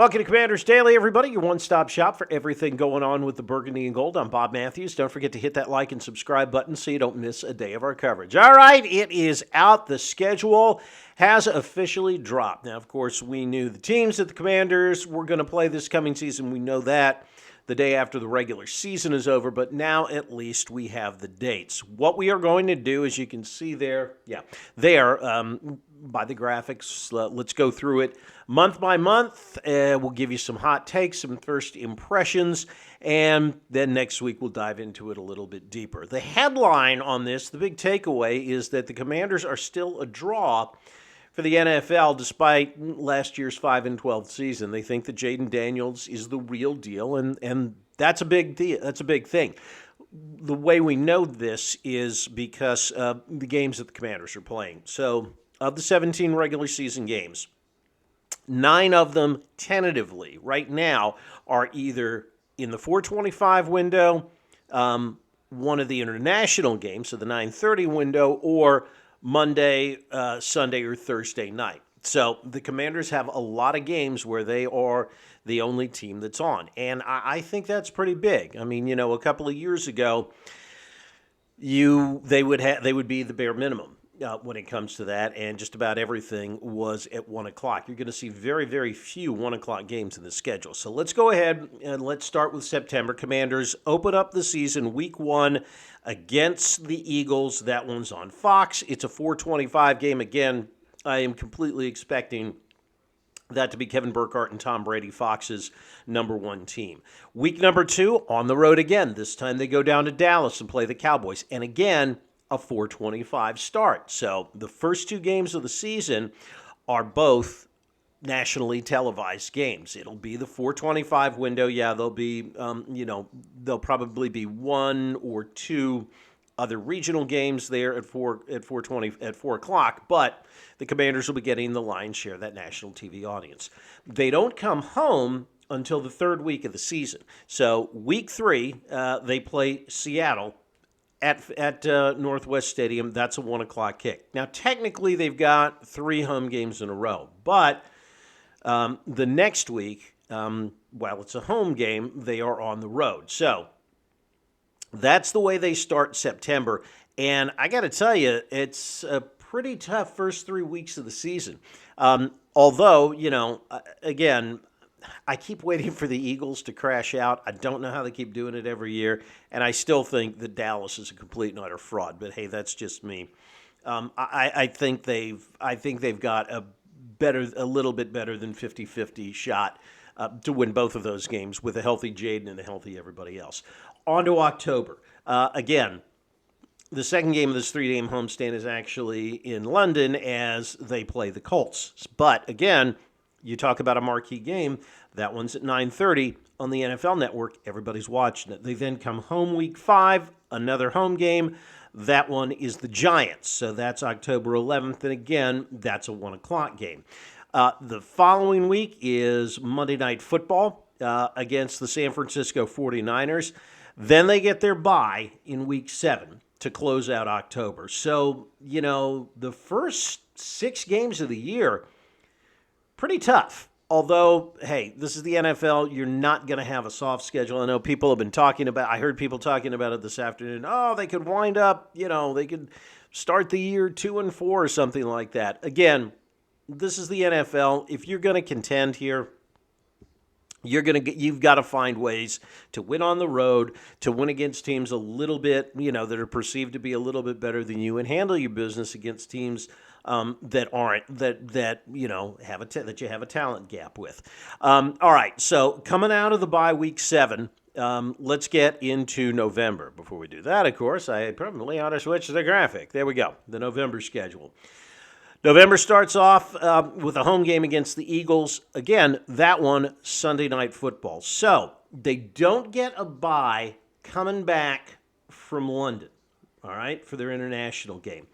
Welcome to Commanders Daily, everybody, your one-stop shop for everything going on with the Burgundy and Gold. I'm Bob Matthews. Don't forget to hit that like and subscribe button so you don't miss a day of our coverage. All right, it is out. The schedule has officially dropped. Now, of course, we knew the teams that the Commanders were going to play this coming season. We know that the day after the regular season is over, but now at least we have the dates. What we are going to do, as you can see there, by the graphics, let's go through it month by month. We'll give you some hot takes, some first impressions, and then next week we'll dive into it a little bit deeper. The headline on this, the big takeaway, is that the Commanders are still a draw for the NFL, despite last year's 5-12 season. They think that Jaden Daniels is the real deal, and that's a big deal. That's a big thing. The way we know this is because of the games that the Commanders are playing. So, of the 17 regular season games, 9 of them tentatively right now are either in the 425 window, one of the international games, so the 9:30 window, or Monday, Sunday, or Thursday night. So the Commanders have a lot of games where they are the only team that's on. And I think that's pretty big. I mean, a couple of years ago, they would be the bare minimum when it comes to that, and just about everything was at 1 o'clock. You're going to see very, very few 1 o'clock games in the schedule. So let's go ahead and let's start with September. Commanders open up the season week 1 against the Eagles. That one's on Fox. It's a 425 game. Again, I am completely expecting that to be Kevin Burkhardt and Tom Brady, Fox's number 1 team. Week number 2, on the road again. This time they go down to Dallas and play the Cowboys. And again, a 425 start. So the first 2 games of the season are both nationally televised games. It'll be the 425 window. Yeah, there'll be, there'll probably be 1 or 2 other regional games there at 4 o'clock, but the Commanders will be getting the lion's share of that national TV audience. They don't come home until the 3rd week of the season. So week 3, they play Seattle at Northwest Stadium. That's a 1 o'clock kick. Now, technically, they've got 3 home games in a row, but the next week, while it's a home game, they are on the road. So that's the way they start September. And I got to tell you, it's a pretty tough first 3 weeks of the season. Although, again, I keep waiting for the Eagles to crash out. I don't know how they keep doing it every year, and I still think that Dallas is a complete and utter fraud. But hey, that's just me. I think they've got a little bit better than 50-50 shot to win both of those games with a healthy Jaden and a healthy everybody else. On to October. Again, the second game of this 3-game homestand is actually in London as they play the Colts. But again, you talk about a marquee game, that one's at 9:30 on the NFL Network. Everybody's watching it. They then come home week 5, another home game. That one is the Giants, so that's October 11th, and again, that's a 1 o'clock game. The following week is Monday Night Football against the San Francisco 49ers. Then they get their bye in week 7 to close out October. So, the first 6 games of the year, pretty tough. Although, hey, this is the NFL. You're not going to have a soft schedule. I know people have been talking about, I heard people talking about it this afternoon. Oh, they could wind up, they could start the year 2-4 or something like that. Again, this is the NFL. If you're going to contend here, you've got to find ways to win on the road, to win against teams a little bit, that are perceived to be a little bit better than you, and handle your business against teams that aren't, that you have a talent gap with. All right, so coming out of the bye week 7, let's get into November. Before we do that, of course, I probably ought to switch to the graphic. There we go, the November schedule. November starts off with a home game against the Eagles. Again, that one, Sunday Night Football. So they don't get a bye coming back from London, all right, for their international game.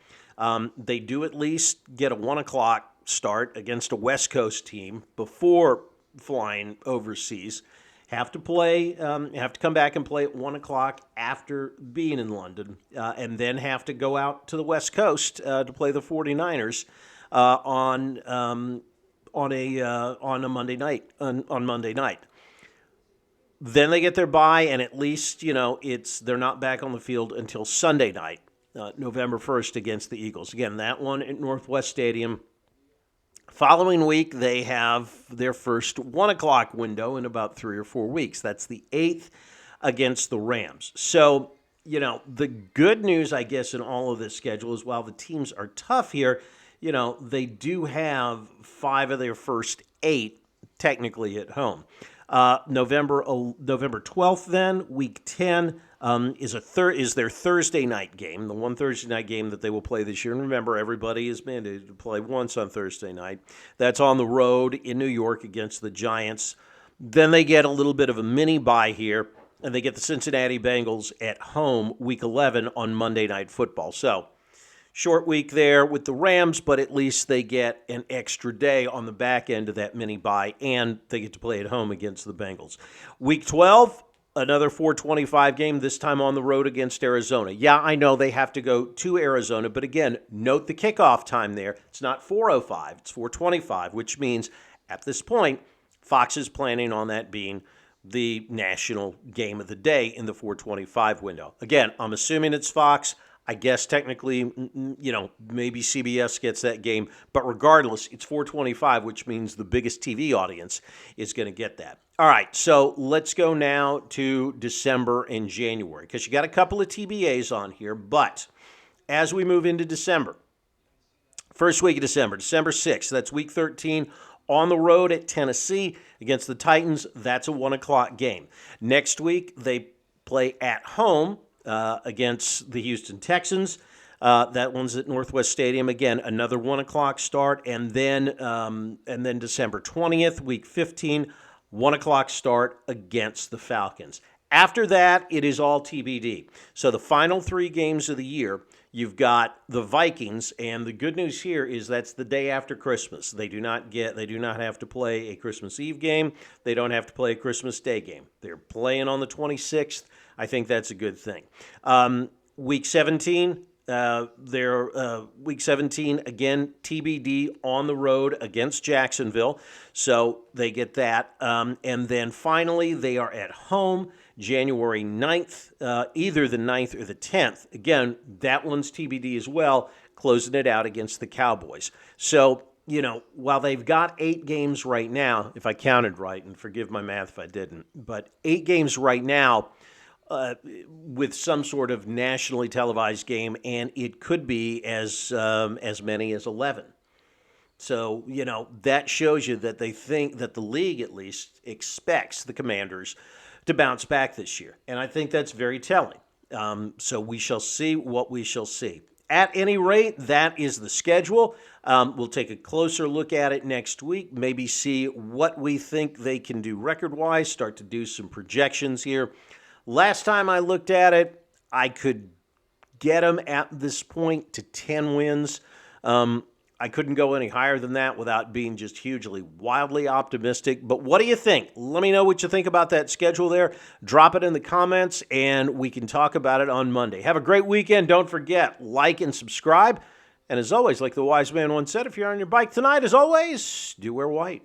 They do at least get a 1 o'clock start against a West Coast team before flying overseas. Have to come back and play at 1 o'clock after being in London, and then have to go out to the West Coast to play the 49ers on on a Monday night on Monday night. Then they get their bye, and at least they're not back on the field until Sunday night, November 1st against the Eagles. Again, that one at Northwest Stadium. Following week, they have their first 1 o'clock window in about 3 or 4 weeks. That's the 8th against the Rams. So, the good news, I guess, in all of this schedule is while the teams are tough here, they do have 5 of their first 8 technically at home. November 12th, then, week 10, is their Thursday night game, the one Thursday night game that they will play this year. And remember, everybody is mandated to play once on Thursday night. That's on the road in New York against the Giants. Then they get a little bit of a mini bye here, and they get the Cincinnati Bengals at home week 11 on Monday Night Football. So, short week there with the Rams, but at least they get an extra day on the back end of that mini bye, and they get to play at home against the Bengals. Week 12, another 4:25 game, this time on the road against Arizona. Yeah, I know they have to go to Arizona, but again, note the kickoff time there. It's not 4:05, it's 4:25, which means at this point, Fox is planning on that being the national game of the day in the 4:25 window. Again, I'm assuming it's Fox. I guess technically, maybe CBS gets that game. But regardless, it's 4:25, which means the biggest TV audience is going to get that. All right, so let's go now to December and January, because you got a couple of TBAs on here. But as we move into December, first week of December, December 6th, that's week 13, on the road at Tennessee against the Titans. That's a 1 o'clock game. Next week, they play at home against the Houston Texans. That one's at Northwest Stadium. Again, another 1 o'clock start. And then December 20th, week 15, 1 o'clock start against the Falcons. After that, it is all TBD. So the final 3 games of the year, you've got the Vikings, and the good news here is that's the day after Christmas. They do not have to play a Christmas Eve game. They don't have to play a Christmas Day game. They're playing on the 26th. I think that's a good thing. Week 17, week 17, again, TBD on the road against Jacksonville. So they get that. And then finally, they are at home January 9th, either the 9th or the 10th. Again, that one's TBD as well, closing it out against the Cowboys. So, while they've got 8 games right now, if I counted right, and forgive my math if I didn't, but 8 games right now, with some sort of nationally televised game, and it could be as many as 11. So, that shows you that they think that the league at least expects the Commanders to bounce back this year. And I think that's very telling. So we shall see what we shall see. At any rate, that is the schedule. We'll take a closer look at it next week, maybe see what we think they can do record-wise, start to do some projections here. Last time I looked at it, I could get them at this point to 10 wins. I couldn't go any higher than that without being just hugely, wildly optimistic. But what do you think? Let me know what you think about that schedule there. Drop it in the comments, and we can talk about it on Monday. Have a great weekend. Don't forget, like and subscribe. And as always, like the wise man once said, if you're on your bike tonight, as always, do wear white.